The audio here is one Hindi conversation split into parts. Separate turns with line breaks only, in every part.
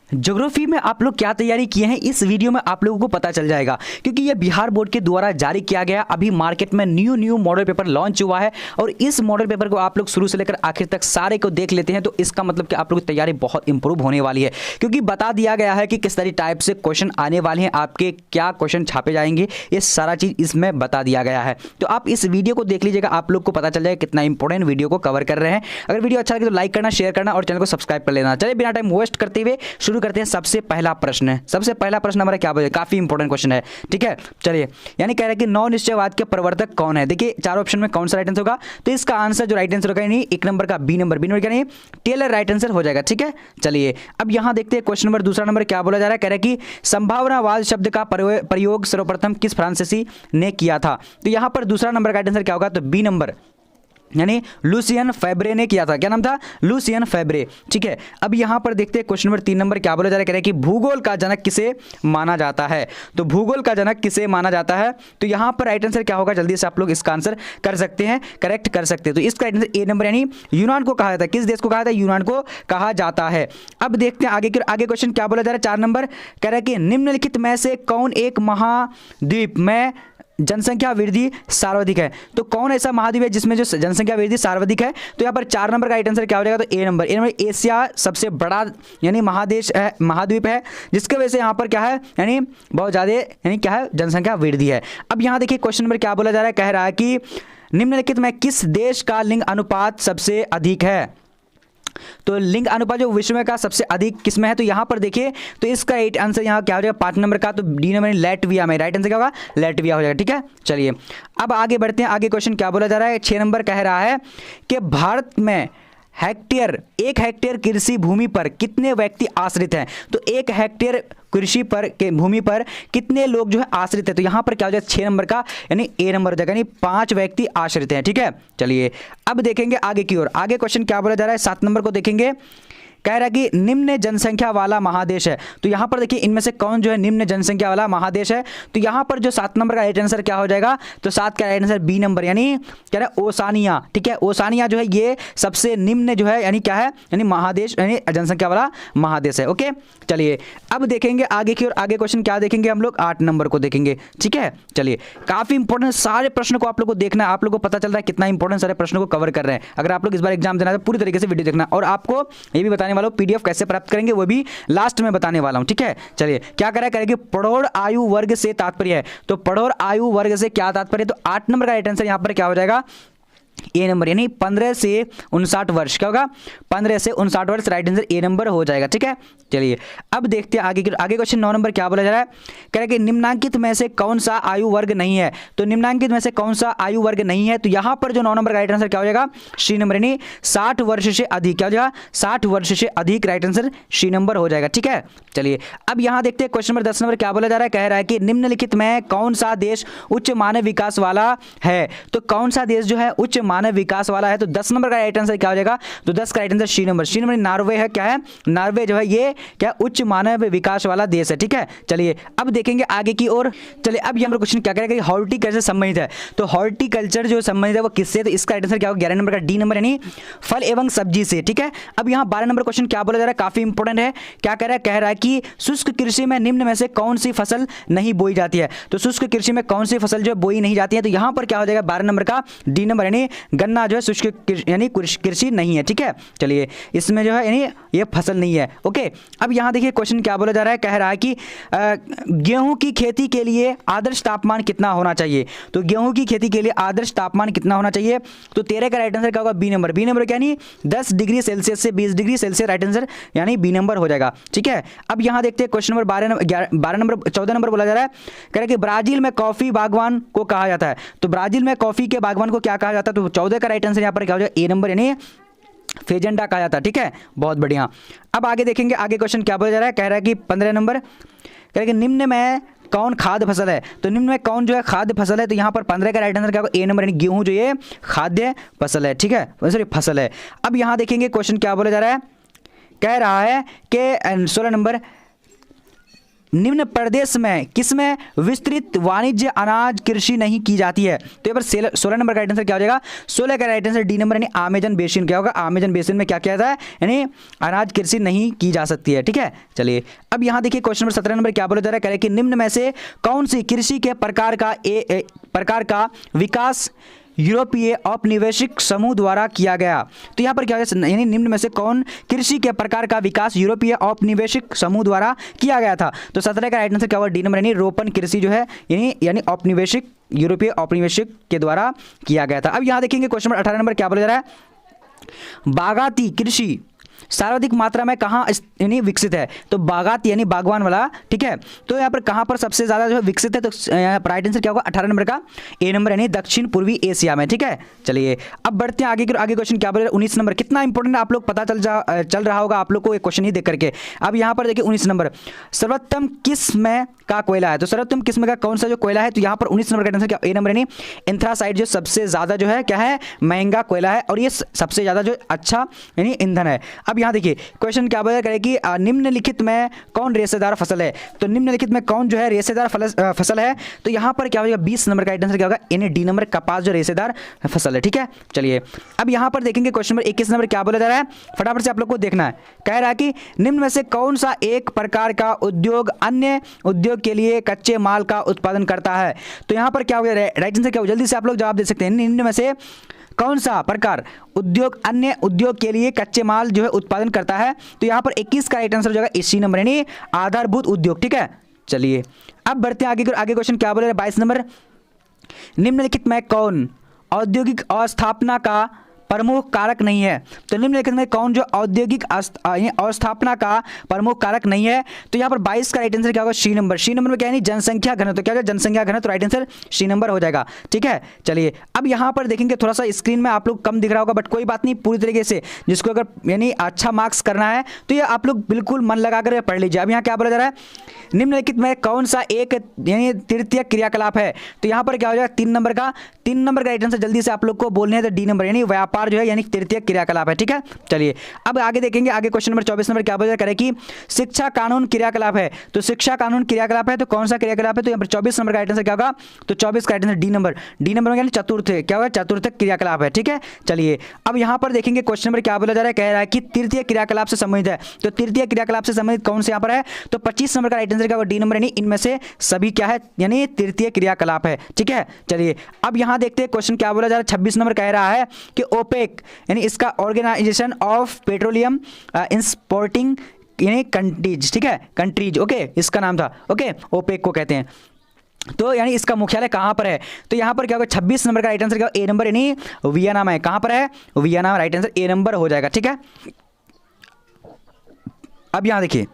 ज्योग्राफी में आप लोग क्या तैयारी किए हैं इस वीडियो में आप लोगों को पता चल जाएगा, क्योंकि ये बिहार बोर्ड के द्वारा जारी किया गया अभी मार्केट में न्यू मॉडल पेपर लॉन्च हुआ है। और इस मॉडल पेपर को आप लोग शुरू से लेकर आखिर तक सारे को देख लेते हैं तो इसका मतलब कि आप लोगों की तैयारी बहुत इंप्रूव होने वाली है, क्योंकि बता दिया गया है कि किस तरह टाइप से क्वेश्चन आने वाले हैं, आपके क्या क्वेश्चन छापे जाएंगे, ये सारा चीज़ इसमें बता दिया गया है। तो आप इस वीडियो को देख लीजिएगा, आप लोग को पता चल जाएगा कितना इंपॉर्टेंट वीडियो को कवर कर रहे हैं। अगर वीडियो अच्छा लगे तो लाइक करना, शेयर करना और चैनल को सब्सक्राइब कर लेना। चलिए बिना टाइम वेस्ट करते हुए शुरू करते हैं। सबसे पहला प्रश्न हमारा क्या बोले, काफी इंपॉर्टेंट क्वेश्चन है, ठीक है। चलिए, यानी कह रहा है कि नौ निश्चयवाद के प्रवर्तक कौन है। देखिए चार ऑप्शन में कौन सा राइट आंसर होगा, तो इसका आंसर जो राइट आंसर होगा नहीं, एक नंबर का बी नंबर क्या नहीं, टेलर राइट आंसर हो जाएगा, ठीक है। चलिए अब यहां देखते हैं क्वेश्चन नंबर दूसरा नंबर क्या बोला जा रहा है। कह रहा है कि संभावनावाद शब्द का प्रयोग सर्वप्रथम किस फ्रांसीसी ने किया था। तो यहां पर दूसरा नंबर का राइट आंसर क्या होगा, तो बी नंबर यानी लुसियन फेब्रे ने किया था। क्या नाम था, लुसियन फेब्रे, ठीक है। अब यहां पर देखते हैं क्वेश्चन नंबर तीन नंबर क्या बोला जा रहा है। कह रहे हैं कि भूगोल का जनक किसे माना जाता है। तो भूगोल का जनक किसे माना जाता है, तो यहां पर राइट आंसर क्या होगा, जल्दी से आप लोग इसका आंसर कर सकते हैं, करेक्ट कर सकते हैं। तो इसका राइट आंसर ए नंबर यानी यूनान को कहा जाता है। किस देश को कहा जाता है, यूनान को कहा जाता है। अब देखते हैं आगे क्वेश्चन क्या बोला जा रहा है, चार नंबर कह रहा है कि निम्नलिखित में से कौन एक महाद्वीप में जनसंख्या वृद्धि सर्वाधिक है। तो कौन ऐसा महाद्वीप है जिसमें जो जनसंख्या वृद्धि सर्वाधिक है, तो यहाँ पर चार नंबर का राइट आंसर क्या हो जाएगा, तो ए नंबर एशिया सबसे बड़ा यानी महादेश है, महाद्वीप है, जिसके वजह से यहाँ पर क्या है, यानी बहुत ज़्यादा यानी क्या है, जनसंख्या वृद्धि है। अब यहाँ देखिए क्वेश्चन नंबर क्या बोला जा रहा है, कह रहा है कि निम्नलिखित में किस देश का लिंग अनुपात सबसे अधिक है। तो लिंग अनुपात जो विश्व में का सबसे अधिक किसमें है, तो यहां पर देखिए, तो इसका राइट आंसर यहां क्या हो जाएगा, पांच नंबर का, तो डी नंबर लैटविया में राइट आंसर क्या होगा, लैटविया हो जाएगा, ठीक है। चलिए अब आगे बढ़ते हैं। आगे क्वेश्चन क्या बोला जा रहा है, छह नंबर कह रहा है कि भारत में एक हेक्टेयर कृषि भूमि पर कितने व्यक्ति आश्रित हैं। तो एक हेक्टेयर कृषि पर के भूमि पर कितने लोग जो है आश्रित है, तो यहां पर क्या हो जाएगा, छह नंबर का यानी ए नंबर हो जाएगा, यानी पांच व्यक्ति आश्रित हैं, ठीक है। चलिए अब देखेंगे आगे की ओर। आगे क्वेश्चन क्या बोला जा रहा है, सात नंबर को देखेंगे। कह रहा है कि निम्न जनसंख्या वाला महादेश है। तो यहां पर देखिए इनमें से कौन जो है निम्न जनसंख्या वाला महादेश है। तो यहां पर जो सात नंबर का राइट आंसर क्या हो जाएगा, तो सात का राइट आंसर बी नंबर यानी क्या है, ओसानिया, ठीक है। ओसानिया जो है ये सबसे निम्न जो है यानी क्या है, यानी महादेश यानी जनसंख्या वाला महादेश है, ओके। चलिए अब देखेंगे आगे की ओर। आगे क्वेश्चन क्या देखेंगे हम लोग, आठ नंबर को देखेंगे, ठीक है। चलिए काफी इंपॉर्टेंट सारे प्रश्नों को आप लोग को देखना है, आप लोग को पता चल रहा है कितना इंपॉर्टेंट सारे प्रश्नों को कवर कर रहे हैं। अगर आप लोग इस बार एग्जाम देना है तो पूरी तरीके से वीडियो देखना, और आपको ये भी बताने वाला हूं पीडीएफ कैसे प्राप्त करेंगे वो भी लास्ट में बताने वाला हूं, ठीक है। चलिए क्या करेंगे, प्रौढ़ आयु वर्ग से तात्पर्य है। तो प्रौढ़ आयु वर्ग से क्या तात्पर्य, तो आठ नंबर का राइट आंसर यहां पर क्या हो जाएगा, ए नंबर यानी 15 से 59 वर्ष। क्या होगा, 15 से 59 वर्ष, राइट आंसर ए नंबर हो जाएगा, ठीक है। चलिए अब देखते हैं आगे क्वेश्चन नौ नंबर क्या बोला जा रहा है। कह रहा है कि निम्नांकित में से कौन सा आयु वर्ग नहीं है। तो निम्नांकित में से कौन सा आयु वर्ग नहीं है, तो यहां पर जो नौ नंबर का राइट आंसर क्या हो जाएगा, सी नंबर यानी 60 वर्ष से अधिक। क्या हो जाएगा, 60 वर्ष से अधिक, राइट आंसर सी नंबर हो जाएगा, ठीक है। चलिए अब यहां देखते हैं क्वेश्चन नंबर 10 नंबर क्या बोला जा रहा है। कह रहा है कि निम्नलिखित में कौन सा देश उच्च मानव विकास वाला है। तो कौन सा देश जो है उच्च मानव विकास वाला है, तो 10 नंबर का राइट आंसर क्या हो जाएगा, तो 10 का right answer C number Norway है। क्या है, नॉर्वे जो है ये क्या उच्च मानव विकास वाला देश है, ठीक है। चलिए अब देखेंगे आगे की ओर। चलिए अब ये हम क्वेश्चन क्या करेंगे, हॉर्टिकल्चर संबंधित है। तो हॉर्टिकल्चर जो संबंधित है वो किससे, तो इसका राइट आंसर क्या होगा, 11 नंबर का डी नंबर यानी फल एवं सब्जी से, ठीक है। अब यहाँ 12 नंबर क्वेश्चन क्या बोला जा रहा है, काफी इंपॉर्टेंट है। क्या कह रहा है कि शुष्क कृषि में निम्न में से कौन सी फसल नहीं बोई जाती है। तो शुष्क कृषि में कौन सी फसल जो है बोई नहीं जाती है, तो यहाँ पर क्या हो जाएगा, 12 नंबर का डी नंबर यानी गन्ना जो है शुष्क यानी कृषि नहीं है, ठीक है। चलिए इसमें जो है यानी ये फसल नहीं है, ओके। अब यहाँ देखिए क्वेश्चन क्या बोला जा रहा है, कह रहा है कि गेहूं की खेती के लिए आदर्श तापमान कितना होना चाहिए। तो गेहूं की खेती के लिए आदर्श तापमान कितना होना चाहिए, तो 13 का राइट आंसर क्या होगा, बी नंबर यानी 10 डिग्री सेल्सियस से 20 डिग्री सेल्सियस, राइट आंसर यानी बी नंबर हो जाएगा, ठीक है। अब यहाँ देखते हैं क्वेश्चन नंबर 14 नंबर बोला जा रहा है। कह रहा है कि ब्राजील में कॉफी बागवान को कहा जाता है। तो ब्राजील में कॉफी के बागवान को क्या कहा जाता है, तो 14 का राइट आंसर यहाँ पर क्या हो जाएगा, ए नंबर यानी फेजेंडा कहा जाता है, ठीक है। बहुत बढ़िया। अब आगे देखेंगे आगे क्वेश्चन क्या बोला जा रहा है। कह रहा है कि 15 नंबर कह रहा है कि निम्न में कौन खाद्य फसल है। तो निम्न में कौन जो है खाद्य फसल है, तो यहाँ पर 15 का राइट आंसर क्या होगा, ए नंबर यानी गेहूं जो ये खाद्य फसल है, ठीक है, सॉरी फसल है। अब यहाँ देखेंगे क्वेश्चन क्या बोला जा रहा है। कह रहा है कि 16 नंबर निम्न प्रदेश में किसमें विस्तृत वाणिज्य अनाज कृषि नहीं की जाती है? तो यहाँ पर 16 नंबर का राइट आंसर क्या हो जाएगा? 16 का राइट आंसर डी नंबर यानी अमेजन बेसिन। क्या होगा? अमेजन बेसिन में क्या किया जाता है? यानी अनाज कृषि नहीं की जा सकती है। ठीक है, चलिए अब यहाँ देखिए क्वेश्चन नंबर 17 नंबर क्या बोला जा रहा है? कह रहे हैं कि निम्न में से कौन सी कृषि के प्रकार का विकास यूरोपीय औपनिवेशिक समूह द्वारा किया गया? तो यहाँ पर क्या है, यानी निम्न में से कौन कृषि के प्रकार का विकास यूरोपीय औपनिवेशिक समूह द्वारा किया गया था? तो 17 का राइट आंसर क्या होगा? डी नंबर यानी रोपण कृषि जो है यानी औपनिवेशिक यूरोपीय औपनिवेशिक के द्वारा किया गया था। अब यहाँ देखेंगे क्वेश्चन नंबर 18 नंबर क्या बोला जा रहा है? बागाती कृषि सर्वाधिक मात्रा में कहाँ यानी विकसित है? तो बागात यानी बागवान वाला। ठीक है, तो यहाँ पर कहाँ पर सबसे ज़्यादा जो है विकसित है? तो राइट आंसर क्या होगा? 18 नंबर का ए नंबर यानी दक्षिण पूर्वी एशिया में। ठीक है, चलिए अब बढ़ते हैं आगे। आगे क्वेश्चन क्या बोले? 19 नंबर कितना इंपॉर्टेंट आप लोग पता चल रहा होगा आप लोग को एक क्वेश्चन ही देख करके। अब यहाँ पर देखिए 19 नंबर, सर्वोत्तम किस्म का कोयला है? तो सर्वोत्तम किस्म का कौन सा जो कोयला है? तो यहाँ पर 19 नंबर का आंसर क्या? ए नंबर यानी एंथ्रासाइट जो सबसे ज़्यादा जो है क्या है? महंगा कोयला है और ये सबसे ज़्यादा जो अच्छा यानी ईंधन है। अब यहाँ देखिए क्वेश्चन क्या बोला करे कि निम्नलिखित में कौन रेशेदार फसल है? तो निम्नलिखित में कौन जो है रेशेदार फसल है? तो यहाँ पर क्या होगा? 20 नंबर का राइट आंसर क्या होगा? यानी डी नंबर कपास जो रेशेदार फसल है। ठीक है, चलिए अब यहाँ पर देखेंगे क्वेश्चन नंबर 21 नंबर क्या बोला जा रहा है? फटाफट से आप लोग को देखना है। कह रहा है कि निम्न में से कौन सा एक प्रकार का उद्योग अन्य उद्योग के लिए कच्चे माल का उत्पादन करता है? तो यहाँ पर क्या होगा? राइट आंसर क्या होगा? जल्दी से आप लोग जवाब दे सकते हैं। निम्न में से कौन सा प्रकार उद्योग अन्य उद्योग के लिए कच्चे माल जो है उत्पादन करता है? तो यहाँ पर 21 का राइट आंसर हो जाएगा इसी नंबर यानी आधारभूत उद्योग। ठीक है, चलिए अब बढ़ते हैं आगे। क्वेश्चन क्या बोले? 22 नंबर, निम्नलिखित में कौन औद्योगिक अस्थापना का प्रमुख कारक नहीं है? तो निम्नलिखित में कौन जो औद्योगिक अस्थापना का प्रमुख कारक नहीं है? तो यहाँ पर 22 का राइट आंसर क्या होगा? सी नंबर। सी नंबर में क्या है? जनसंख्या घनत्व। क्या होगा? जनसंख्या घनत्व। राइट आंसर सी नंबर हो जाएगा। ठीक है, चलिए अब यहाँ पर देखेंगे थोड़ा सा स्क्रीन में आप लोग कम दिख रहा होगा बट कोई बात नहीं, पूरी तरीके से जिसको अगर यानी अच्छा मार्क्स करना है तो ये आप लोग बिल्कुल मन लगाकर पढ़ लीजिए। अब यहाँ क्या बोला जा रहा है? निम्नलिखित में कौन सा एक यानी तृतीय क्रियाकलाप है? तो यहाँ पर क्या हो जाएगा? 3 नंबर का राइट आंसर जल्दी से आप लोग को बोलने हैं तो डी नंबर यानी व्यापार जो है यानी तृतीय क्रियाकलाप है। ठीक है, चलिए अब आगे देखेंगे। आगे क्वेश्चन नंबर 24 नंबर क्या बोला करें कि शिक्षा कानून क्रियाकलाप है? तो शिक्षा कानून क्रियाकलाप है तो कौन सा क्रियाकलाप है? तो यहाँ पर 24 नंबर का राइट आंसर क्या होगा? तो 24 का राइट आंसर डी नंबर में यानी चतुर्थ क्या होगा? चतुर्थ क्रियाकलाप है। ठीक है, चलिए अब यहाँ पर देखेंगे क्वेश्चन नंबर क्या बोला जा रहा है? कह रहा है कि तृतीय क्रियाकलाप से संबंधित है। तो तृतीय क्रियाकलाप से संबंधित कौन से यहाँ पर है? तो 25 नंबर का राइट आंसर क्या होगा? डी नंबर यानी इनमें से सभी क्या है? यानी तृतीय क्रियाकलाप है। ठीक है, चलिए अब यहाँ देखते हैं क्वेश्चन क्या बोला जा रहा है। 26 नंबर कह रहा है कि ओपेक यानी इसका ऑर्गेनाइजेशन ऑफ पेट्रोलियम इंपोर्टिंग यानी कंट्रीज। ठीक है, कंट्रीज ओके इसका नाम था। ओके, ओपेक को कहते हैं। तो यानी इसका मुख्यालय कहाँ पर है? तो यहाँ पर क्या होगा? 26 नंबर का राइट आंसर क्या होगा? ए नंबर यानी वियना में। कहाँ पर है? वियना में। राइट आंसर ए नंबर हो जाएगा। ठीक है, अब यहाँ देखिए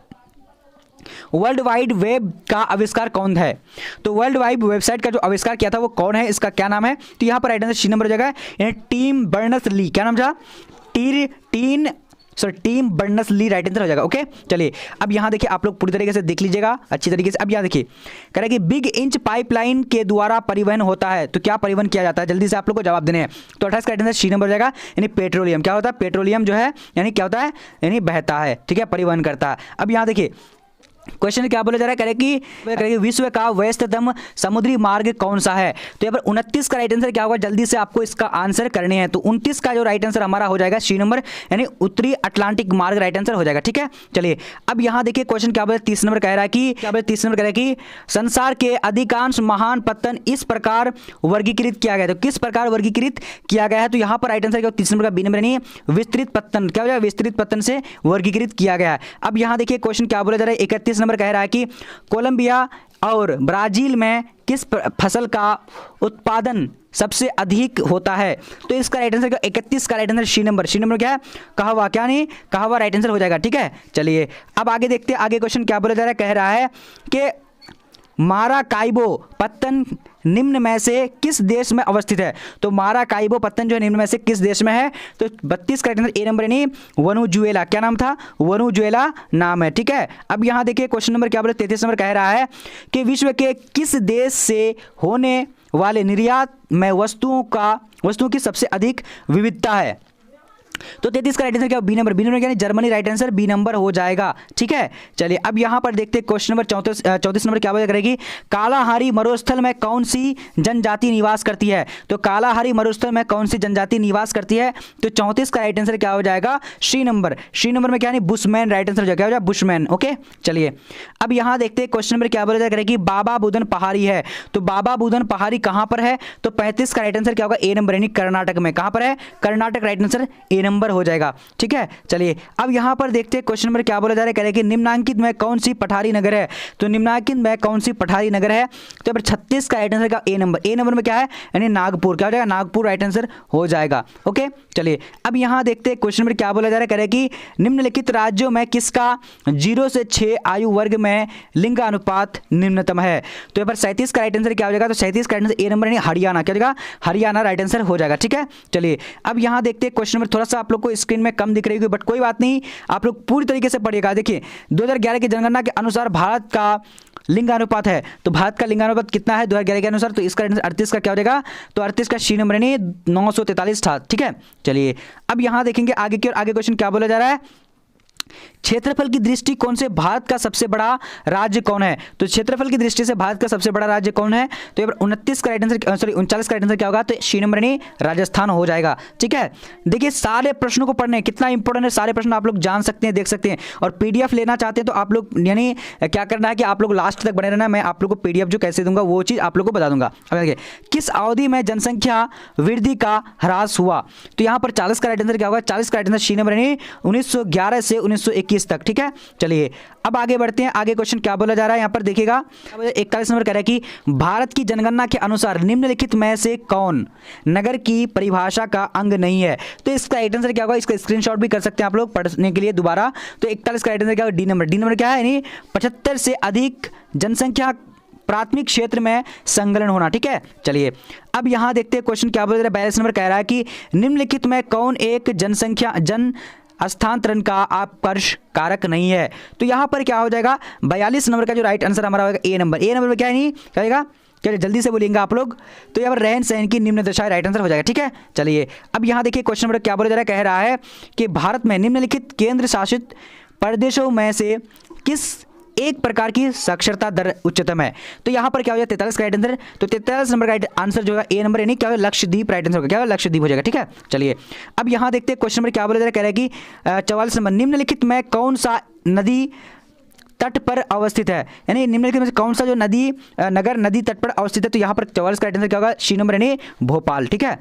वर्ल्ड वाइड वेब का आविष्कार कौन है? तो वर्ल्ड वाइड वेबसाइट का जो आविष्कार किया था वो कौन है? इसका क्या नाम है? तो यहाँ पर राइट आंसर सी नंबर हो जाएगा यानी टिम बर्नर्स-ली। क्या नाम था? टिम बर्नर्स-ली राइट आंसर हो जाएगा। ओके, चलिए अब यहाँ देखिए आप लोग पूरी तरीके से देख लीजिएगा अच्छी तरीके से। अब यहाँ देखिए कह रहा है कि बिग इंच पाइपलाइन के द्वारा परिवहन होता है। तो क्या परिवहन किया जाता है? जल्दी से आप लोग को जवाब देने हैं। तो 28 का राइट आंसर सी नंबर हो जाएगा यानी पेट्रोलियम। क्या होता है? पेट्रोलियम जो है यानी क्या होता है? यानी बहता है। ठीक है, परिवहन करता है। अब यहाँ देखिए क्वेश्चन क्या बोला जा रहा है? करें कि विश्व का व्यस्ततम समुद्री मार्ग कौन सा है? तो यहाँ पर 29 का राइट आंसर क्या होगा? जल्दी से आपको इसका आंसर करने हैं। तो 29 का जो राइट आंसर हमारा हो जाएगा सी नंबर यानी उत्तरी अटलांटिक मार्ग राइट आंसर हो जाएगा। ठीक है, चलिए अब यहाँ देखिए क्वेश्चन क्या बोला? 30 नंबर कह रहा है कि क्या बोला? 30 नंबर कह रहा है कि संसार के अधिकांश महान पत्तन इस प्रकार वर्गीकृत किया गया है। तो किस प्रकार वर्गीकृत किया गया है? तो यहाँ पर राइट आंसर क्या होगा? 30 नंबर का बी नंबर यानी विस्तृत पत्तन। क्या हो जाएगा? विस्तृत पत्तन से वर्गीकृत किया गया है। अब यहाँ देखिए क्वेश्चन क्या बोला जा रहा है? 31 नंबर कह रहा है कि कोलंबिया और ब्राजील में किस फसल का उत्पादन सबसे अधिक होता है? तो इसका राइट आंसर क्या? 31 का राइट आंसर सी नंबर क्या है? कहवा। क्या नहीं? कहवा राइट आंसर हो जाएगा। ठीक है, चलिए अब आगे देखते हैं। आगे क्वेश्चन क्या बोला जा रहा है? कह रहा है कि माराकाइबो पत्तन निम्न में से किस देश में अवस्थित है? तो माराकाइबो पत्तन जो है निम्न में से किस देश में है? तो 32 का ए नंबर यानी वेनेजुएला। क्या नाम था? वेनेजुएला नाम है। ठीक है, अब यहाँ देखिए क्वेश्चन नंबर क्या बोले? 33 नंबर कह रहा है कि विश्व के किस देश से होने वाले निर्यात में वस्तुओं की सबसे अधिक विविधता है? तो 33 का राइट आंसर क्या बी नंबर, बी नंबर यानी Germany, right answer B number हो जाएगा। ठीक है, चलिए अब यहां पर देखते हैं क्वेश्चन नंबर 34 नंबर क्या करेगी, कालाहारी मरुस्थल में कौन सी जनजाति निवास करती है। तो कालाहारी मरुस्थल में कौन सी जनजाति निवास करती है, तो 34 का राइट आंसर क्या हो जाएगा, सी नंबर। सी नंबर में क्या नहीं, बुशमैन, राइट आंसर क्या हो जाएगा, बुशमैन। ओके, चलिए अब यहां देखते हैं क्वेश्चन नंबर क्या बोला करेगी, बाबा बुदन पहाड़ी है। तो बाबा बुदन पहाड़ी कहां पर है, तो 35 का राइट आंसर क्या होगा, ए नंबर यानी कर्नाटक में। कहां पर है, Karnataka, right answer A number हो जाएगा। ठीक है, चलिए अब यहां पर देखते हैं क्वेश्चन नंबर क्या बोला जा रहा है, कह रहे कि निम्नांकित में कौन सी पठारी नगर है। तो निम्नांकित में कौन सी पठारी नगर है, तो 36 का राइट आंसर का ए नंबर। ए नंबर में क्या है, यानी नागपुर, क्या हो जाएगा, नागपुर, राइट आंसर हो जाएगा। ओके, चलिए अब यहां देखते हैं क्वेश्चन नंबर क्या बोला जा रहा है, कह रहे कि निम्नलिखित राज्यों में किसका 0 से 6 आयु वर्ग में लिंगानुपात निम्नतम है। तो यहाँ पर 37 का राइट आंसर क्या हो जाएगा, तो 37 का राइट आंसर ए नंबर यानी हरियाणा, क्या हो जाएगा, हरियाणा, राइट आंसर हो जाएगा। ठीक है, चलिए अब यहां देखते हैं क्वेश्चन नंबर, थोड़ा सा आप लोग को स्क्रीन में कम दिख रही होगी बट कोई बात नहीं, आप लोग पूरी तरीके से पढ़िएगा। देखिए 2011 की जनगणना के अनुसार भारत का लिंगानुपात है, तो भारत का लिंगानुपात कितना है 2011 के अनुसार, तो इसका 38 का क्या हो जाएगा, तो 38 का सी नंबर यानी 943 था। ठीक है, चलिए अब यहां देखेंगे आगे की और आगे क्वेश्चन क्या बोला जा रहा है, क्षेत्रफल की दृष्टिकोण से भारत का सबसे बड़ा राज्य कौन है। तो क्षेत्रफल की दृष्टि से भारत का सबसे बड़ा राज्य कौन है, तो 29 का राइट आंसर, सॉरी 39 का राइट आंसर क्या होगा, तो सी नंबर यानी राजस्थान हो जाएगा। ठीक है, देखिए सारे प्रश्नों को पढ़ने कितना इंपॉर्टेंट है, सारे प्रश्न आप लोग जान सकते हैं, देख सकते हैं। और पीडीएफ लेना चाहते हैं तो आप लोग यानी क्या करना है कि आप लोग लास्ट तक बने रहना, मैं आप लोग को पीडीएफ जो कैसे दूंगा वो चीज़ आप लोग को बता दूंगा। अब देखिए किस अवधि में जनसंख्या वृद्धि का ह्रास हुआ, तो यहाँ पर 40 का राइट आंसर क्या होगा, 40 का राइट आंसर सी नंबर यानी 1911 से 1921 तक। ठीक है, चलिए अब आगे बढ़ते हैं, आगे क्वेश्चन क्या बोला जा रहा है, यहां पर देखिएगा 41 नंबर कह रहा है कि भारत की जनगणना के अनुसार निम्नलिखित में से कौन नगर की परिभाषा का अंग नहीं है। तो इसका राइट आंसर क्या होगा, इसका स्क्रीनशॉट भी कर सकते हैं आप लोग पढ़ने के लिए दोबारा। तो 41 का राइट आंसर क्या होगा, डी नंबर। डी नंबर क्या है, यानी 75 से अधिक जनसंख्या प्राथमिक क्षेत्र में संलग्न होना। ठीक है, चलिए अब यहां देखते हैं क्वेश्चन क्या बोल रहा है, 42 नंबर कह रहा है कि निम्नलिखित में कौन एक जनसंख्या स्थानांतरण का आकर्ष कारक नहीं है। तो यहां पर क्या हो जाएगा, 42 नंबर का जो राइट आंसर हमारा होगा ए नंबर। ए नंबर में क्या है, नहीं क्या होगा, चलिए जल्दी से बोलेंगे आप लोग, तो यहाँ पर रहन सहन की निम्न दशा राइट आंसर हो जाएगा। ठीक है, चलिए अब यहाँ देखिए क्वेश्चन नंबर क्या बोला जा रहा है, कह रहा है कि भारत में निम्नलिखित केंद्र शासित प्रदेशों में से किस एक प्रकार की साक्षरता दर उच्चतम है। तो यहाँ पर क्या हो जाएगा, 43 का राइट आंसर। तो 43 नंबर का राइट आंसर जो है ए नंबर यानी क्या होगा, लक्षद्वीप, राइट आंसर होगा, क्या होगा, लक्षद्वीप हो जाएगा। ठीक है, चलिए अब यहाँ देखते हैं क्वेश्चन नंबर क्या बोला जा रहा है, कह रहा है कि 44 नंबर, निम्नलिखित में कौन सा नदी तट पर अवस्थित है, यानी निम्नलिखित में से कौन सा जो नदी नगर नदी तट पर अवस्थित है। तो यहाँ पर 44 का राइट आंसर क्या होगा, सी नंबर यानी भोपाल। ठीक है,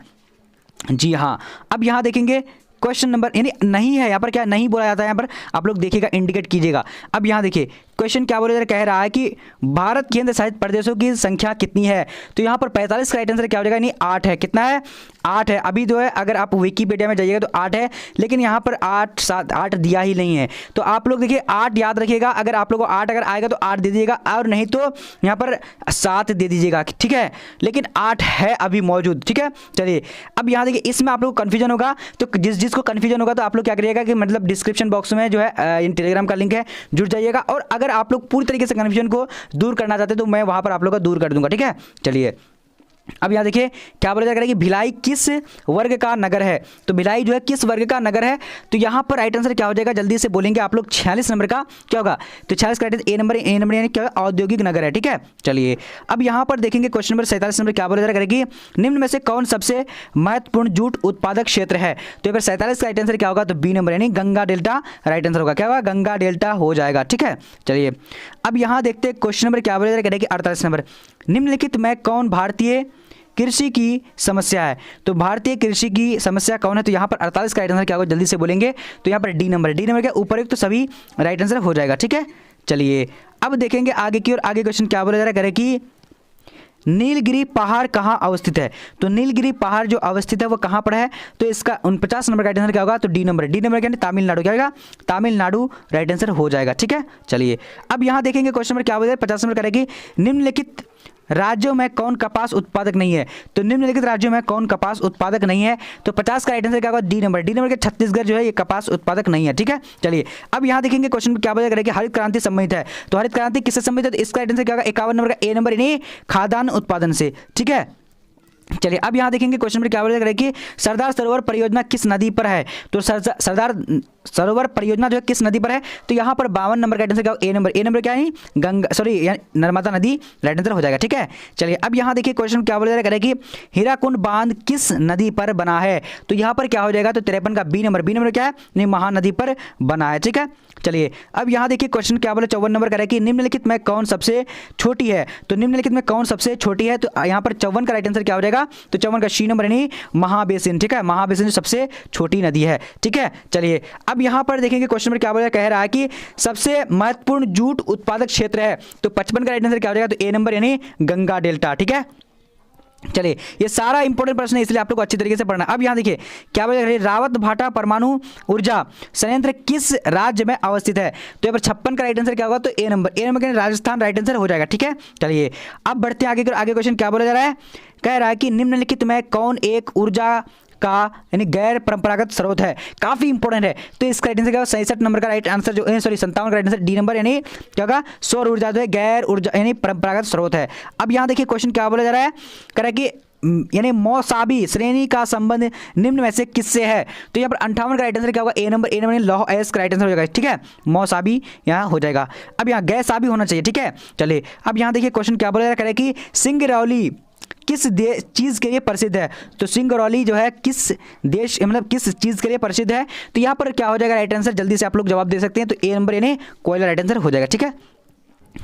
जी हाँ, अब यहाँ देखेंगे क्वेश्चन नंबर यानी नहीं है, यहाँ पर क्या नहीं बोला जाता है, यहाँ पर आप लोग देखिएगा, इंडिकेट कीजिएगा। अब यहाँ देखिए क्वेश्चन क्या बोला जा रहा है, कह रहा है कि भारत केंद्र शासित प्रदेशों की संख्या कितनी है। तो यहाँ पर 45 का राइट आंसर क्या हो जाएगा, यानी 8 है। कितना है, 8 है। अभी जो है अगर आप विकीपीडिया में जाइएगा तो 8 है, लेकिन यहाँ पर 8 दिया ही नहीं है। तो आप लोग देखिए 8 याद रखिएगा, अगर आप लोगों को 8 अगर आएगा तो 8 दे दीजिएगा, और नहीं तो यहाँ पर 7 दे दीजिएगा। ठीक है, लेकिन 8 है अभी मौजूद। ठीक है, चलिए अब यहाँ देखिए इसमें आप लोग को कन्फ्यूजन होगा, तो जिसको कन्फ्यूजन होगा तो आप लोग क्या करिएगा कि मतलब डिस्क्रिप्शन बॉक्स में जो है टेलीग्राम का लिंक है, जुड़ जाइएगा। और अगर आप लोग पूरी तरीके से कन्फ्यूजन को दूर करना चाहते हैं तो मैं वहां पर आप लोग का दूर कर दूंगा। ठीक है, चलिए अब यहाँ देखिए क्या बोला जा रहा है कि भिलाई किस वर्ग का नगर है। तो भिलाई जो है किस वर्ग का नगर है। तो यहाँ पर राइट आंसर क्या हो जाएगा, जल्दी से बोलेंगे आप लोग, 46 नंबर का क्या होगा, तो 46 का राइट ए नंबर यानी क्या औद्योगिक नगर है। ठीक है, चलिए अब यहाँ पर देखेंगे क्वेश्चन नंबर 47 नंबर क्या बोला जा रहा है कि निम्न में से कौन सबसे महत्वपूर्ण जूट उत्पादक क्षेत्र है। तो यहाँ पर 47 का राइट आंसर क्या होगा, तो बी नंबर यानी गंगा डेल्टा, राइट आंसर होगा, क्या होगा, गंगा डेल्टा हो जाएगा। ठीक है, चलिए अब यहाँ देखते हैं क्वेश्चन नंबर क्या बोला जा रहा है कि 48 नंबर, निम्नलिखित में कौन भारतीय कृषि की समस्या है। तो भारतीय कृषि की समस्या कौन है। तो यहाँ पर 48 का राइट आंसर क्या होगा, जल्दी से बोलेंगे, तो यहाँ पर डी नंबर। डी नंबर के ऊपर तो सभी राइट आंसर हो जाएगा। ठीक है, चलिए अब देखेंगे आगे की और आगे क्वेश्चन क्या बोला जा रहा है, करें कि नीलगिरी पहाड़ कहाँ अवस्थित है। तो नीलगिरी पहाड़ जो अवस्थित है वो कहाँ पर है। तो इसका 49 नंबर का राइट आंसर क्या होगा, तो डी नंबर। डी नंबर क्या है, तमिलनाडु, क्या होगा, तमिलनाडु, राइट आंसर हो जाएगा। ठीक है, चलिए अब यहाँ देखेंगे क्वेश्चन नंबर क्या बोला, 50 नंबर करेगी, निम्नलिखित राज्यों में कौन कपास उत्पादक नहीं है। तो निम्नलिखित राज्यों में कौन कपास उत्पादक नहीं है। तो 50 का राइट आंसर क्या होगा, डी नंबर। डी नंबर के छत्तीसगढ़ जो है ये कपास उत्पादक नहीं है। ठीक है, चलिए अब यहाँ देखेंगे क्वेश्चन क्या बोला करेगी, हरित क्रांति संबंधित है। तो हरित क्रांति किससे संबंधित है, तो इसका राइट आंसर क्या होगा, 51 नंबर का ए नंबर यानी खाद्यान्न उत्पादन से। ठीक है, चलिए अब यहाँ देखेंगे क्वेश्चन नंबर क्या बोला कि सरदार सरोवर परियोजना किस नदी पर है। तो सरदार सरोवर परियोजना जो है किस नदी पर है, तो यहाँ पर 52 नंबर का आंसर क्या होगा, ए नंबर क्या है, गंगा सॉरी नर्मदा नदी राइट आंसर हो जाएगा। ठीक है, चलिए अब यहाँ देखिए क्वेश्चन क्या बोला जा रहा है कि हीराकुंड बांध किस नदी पर बना है। तो यहाँ पर क्या हो जाएगा, तो 53 का बी नंबर क्या है, नहीं महानदी पर बना है। ठीक है, चलिए अब यहाँ देखिए क्वेश्चन क्या बोले 54 नंबर का है कि निम्नलिखित में कौन सबसे छोटी है। तो निम्नलिखित में कौन सबसे छोटी है, तो यहाँ पर 54 का राइट आंसर क्या हो जाएगा, तो 54 का सी नंबर यानी महाबेसिन। ठीक है, महाबेसिन जो सबसे छोटी नदी है। ठीक है, चलिए अब यहाँ पर देखेंगे क्वेश्चन नंबर क्या बोला कह रहा है कि सबसे महत्वपूर्ण जूट उत्पादक क्षेत्र है। तो 55 का राइट आंसर क्या हो जाएगा, तो ए नंबर यानी गंगा डेल्टा। ठीक है, चलिए ये सारा इंपॉर्टेंट प्रश्न है, इसलिए आप लोग को अच्छी तरीके से पढ़ना है। अब यहाँ देखिए क्या बोल रहे, रावत भाटा परमाणु ऊर्जा संयंत्र किस राज्य में अवस्थित है। तो यहाँ पर 56 का राइट आंसर क्या होगा, तो ए नंबर के राजस्थान राइट आंसर हो जाएगा। ठीक है, चलिए अब बढ़ते हैं आगे क्वेश्चन क्या बोला जा रहा है, कह रहा है कि निम्नलिखित में कौन एक ऊर्जा का यानी गैर परंपरागत स्रोत है। काफी इंपॉर्टेंट है, तो इसका राइट आंसर क्या होगा, 67 नंबर का राइट आंसर जो 57 का राइट आंसर डी नंबर यानी क्या होगा, सौर ऊर्जा जो है गैर ऊर्जा यानी परंपरागत स्रोत है। अब यहाँ देखिए क्वेश्चन क्या बोला जा रहा है, कह रहा है कि यानी मौसाबी श्रेणी का संबंध निम्न में से किससे है। तो यहाँ पर 58 का राइट आंसर क्या होगा, ए नंबर लौह अयस्क का राइट आंसर हो जाएगा। ठीक है, मौसाबी यहाँ हो जाएगा। अब यहाँ गैसाबी होना चाहिए। ठीक है, चलिए अब यहाँ देखिए क्वेश्चन क्या बोला जा रहा है कि सिंगरौली किस चीज़ के लिए प्रसिद्ध है। तो सिंगरौली जो है किस देश मतलब किस चीज़ के लिए प्रसिद्ध है। तो यहाँ पर क्या हो जाएगा राइट आंसर, जल्दी से आप लोग जवाब दे सकते हैं, तो ए नंबर यानी कोयला राइट आंसर हो जाएगा। ठीक है,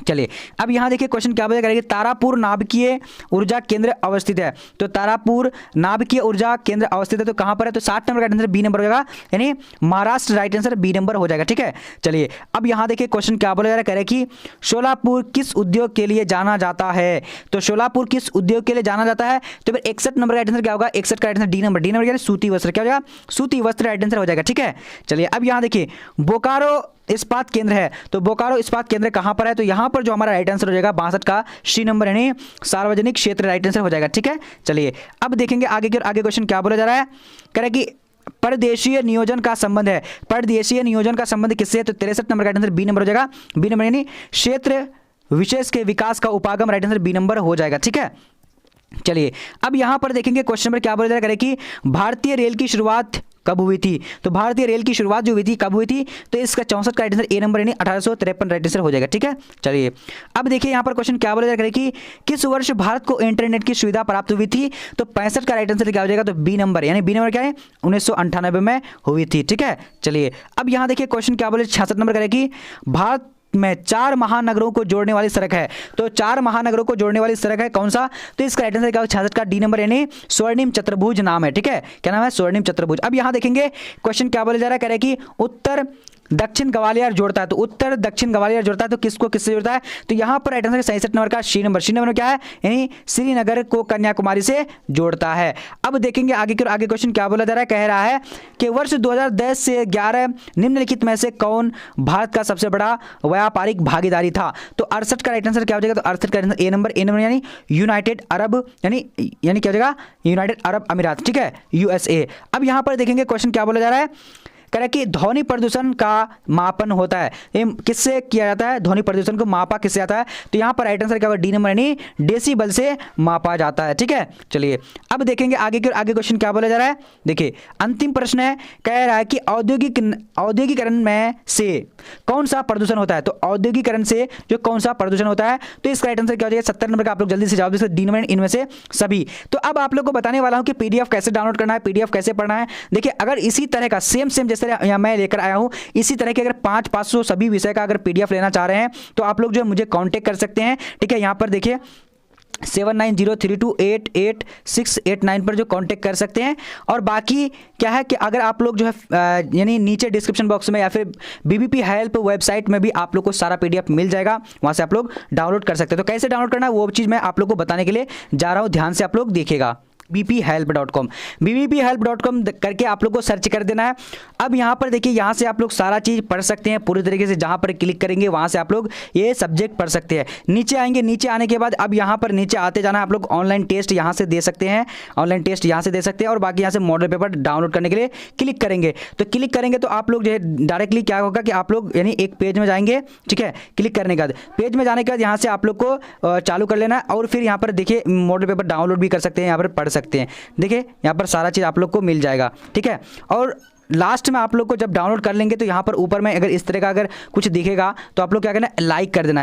चलिए अब यहाँ देखिए क्वेश्चन क्या बोला करेंगे, तारापुर नाभिकीय ऊर्जा केंद्र अवस्थित है। तो तारापुर नाभिकीय ऊर्जा केंद्र अवस्थित है, तो कहाँ पर है, तो 60 नंबर का आंसर बी नंबर हो जाएगा, यानी महाराष्ट्र राइट आंसर बी नंबर हो जाएगा। ठीक है, चलिए अब यहाँ देखिए क्वेश्चन क्या बोला जा रहा है कि शोलापुर किस उद्योग के लिए जाना जाता है। तो शोलापुर किस उद्योग के लिए जाना जाता है, तो फिर 61 नंबर का आंसर क्या होगा, 61 का आंसर डी नंबर क्या सूती वस्त्र क्या हो जाएगा, सूती वस्त्र राइट आंसर हो जाएगा। ठीक है, चलिए अब यहाँ देखिए बोकारो इस्पात केंद्र है। तो बोकारो इस्पात केंद्र कहाँ पर है, तो यहाँ पर जो हमारा राइट आंसर हो जाएगा 62 का सी नंबर यानी सार्वजनिक क्षेत्र राइट आंसर हो जाएगा। ठीक है, चलिए अब देखेंगे आगे क्वेश्चन क्या बोला जा रहा है, कह रहा है कि परदेशीय नियोजन का संबंध है। परदेशीय नियोजन का संबंध किससे है, तो 63 नंबर का आंसर बी नंबर हो जाएगा, बी नंबर यानी क्षेत्र विशेष के विकास का उपागम राइट आंसर बी नंबर हो जाएगा। ठीक है, चलिए अब यहां पर देखेंगे क्वेश्चन नंबर क्या बोला जा रहा है कि भारतीय रेल की शुरुआत कब हुई थी। तो भारतीय रेल की शुरुआत जो हुई थी कब हुई थी, तो इसका 64 का राइट आंसर ए नंबर यानी 1853 राइट आंसर हो जाएगा। ठीक है, चलिए अब देखिए यहाँ पर क्वेश्चन क्या बोला जा रहा है कि किस वर्ष भारत को इंटरनेट की सुविधा प्राप्त हुई थी। तो 65 का राइट आंसर क्या हो जाएगा, तो बी नंबर यानी बी नंबर क्या है 1998 में हुई थी। ठीक है, चलिए अब यहाँ देखिए क्वेश्चन क्या बोले 66 नंबर का कि भारत में 4 महानगरों को जोड़ने वाली सड़क है। तो 4 महानगरों को जोड़ने वाली सड़क है कौन सा, तो इसका राइट आंसर क्या होगा 66 का डी नंबर यानी स्वर्णिम चतुर्भुज नाम है। ठीक है, क्या नाम है, स्वर्णिम चतुर्भुज। अब यहां देखेंगे क्वेश्चन क्या बोले जा रहा है, कह रहे हैं कि उत्तर दक्षिण ग्वालियर जोड़ता है। तो उत्तर दक्षिण ग्वालियर जोड़ता है, तो किसको किससे जोड़ता है, तो यहां पर राइट आंसर 67 नंबर का सी नंबर क्या है, यानी श्रीनगर को कन्याकुमारी से जोड़ता है। अब देखेंगे आगे क्वेश्चन क्या बोला जा रहा है, कह रहा है कि वर्ष 2010 से 11 निम्नलिखित में से कौन भारत का सबसे बड़ा व्यापारिक भागीदारी था। तो 68 का राइट आंसर क्या हो जाएगा, तो 68 का आंसर ए नंबर यानी यूनाइटेड अरब यानी क्या हो जाएगा, यूनाइटेड अरब अमीरात। ठीक है, यूएसए। अब यहां पर देखेंगे क्वेश्चन क्या बोला जा रहा है, कह रहा है कि ध्वनि प्रदूषण का मापन होता है, ये किससे किया जाता है, ध्वनि प्रदूषण को मापा किससे जाता है। तो यहाँ पर राइट आंसर क्या होगा, डी नंबर यानी डेसिबल से मापा जाता है। ठीक है, चलिए अब देखेंगे आगे क्वेश्चन क्या बोला जा रहा है। देखिए अंतिम प्रश्न है, कह रहा है कि औद्योगिकरण में से कौन सा प्रदूषण होता है। तो औद्योगिकरण से जो कौन सा प्रदूषण होता है, तो इसका राइट आंसर क्या हो जाएगा 70 नंबर का। आप लोग जल्दी से जवाब दे सकते, डी नंबर इनमें से सभी। तो अब आप लोग को बताने वाला हूं कि पीडीएफ कैसे डाउनलोड करना है, पीडीएफ कैसे पढ़ना है। देखिए अगर इसी तरह का सेम जैसे यहाँ मैं लेकर आया हूं, इसी तरह के अगर 500 सभी विषय का अगर पीडीएफ लेना चाह रहे हैं, तो आप लोग जो है मुझे कांटेक्ट कर सकते हैं। ठीक है, यहां पर देखिए 7903288689 पर जो कांटेक्ट कर सकते हैं। और बाकी क्या है कि अगर आप लोग जो है यानी नीचे डिस्क्रिप्शन बॉक्स में या फिर बीबीपी हेल्प वेबसाइट में भी आप लोग को सारा पीडीएफ मिल जाएगा, वहां से आप लोग डाउनलोड कर सकते हैं। तो कैसे डाउनलोड करना है वो चीज़ मैं आप लोग को बताने के लिए जा रहा हूं, ध्यान से आप लोग देखिएगा। bbphelp.com करके आप लोग को सर्च कर देना है। अब यहाँ पर देखिए, यहाँ से आप लोग सारा चीज़ पढ़ सकते हैं पूरी तरीके से। जहाँ पर क्लिक करेंगे वहाँ से आप लोग ये सब्जेक्ट पढ़ सकते हैं। नीचे आएंगे, नीचे आने के बाद अब यहाँ पर नीचे आते जाना है। आप लोग ऑनलाइन टेस्ट यहाँ से दे सकते हैं, ऑनलाइन टेस्ट यहाँ से दे सकते हैं। और बाकी यहाँ से मॉडल पेपर डाउनलोड करने के लिए क्लिक करेंगे। तो क्लिक करेंगे तो आप लोग जो है डायरेक्टली क्या होगा कि आप लोग यानी एक पेज में जाएंगे। ठीक है, क्लिक करने के बाद पेज में जाने के बाद यहाँ से आप लोग को चालू कर लेना है। और फिर यहाँ पर देखिए मॉडल पेपर डाउनलोड भी कर सकते हैं, यहाँ पर पढ़ सकते हैं। देखिए यहाँ पर सारा चीज़ आप लोग को मिल जाएगा, ठीक है। और लास्ट में आप लोग को जब डाउनलोड कर लेंगे तो यहाँ पर ऊपर में अगर इस तरह का अगर कुछ दिखेगा तो आप लोग क्या करना है, लाइक कर देना है।